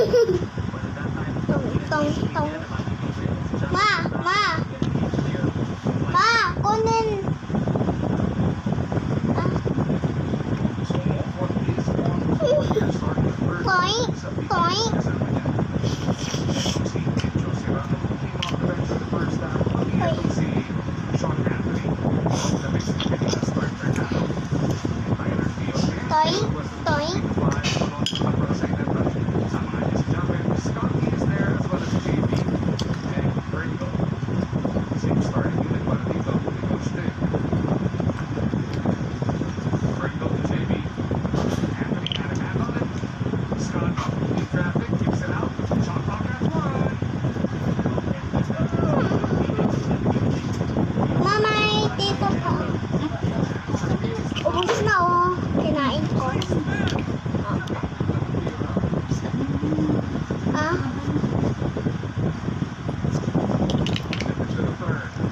Tong, tong. Ma, ma. Ma, kunin. Toink, toink. Toink, toink. Mamay, dito ka. Ubus na oh. Kinain ko.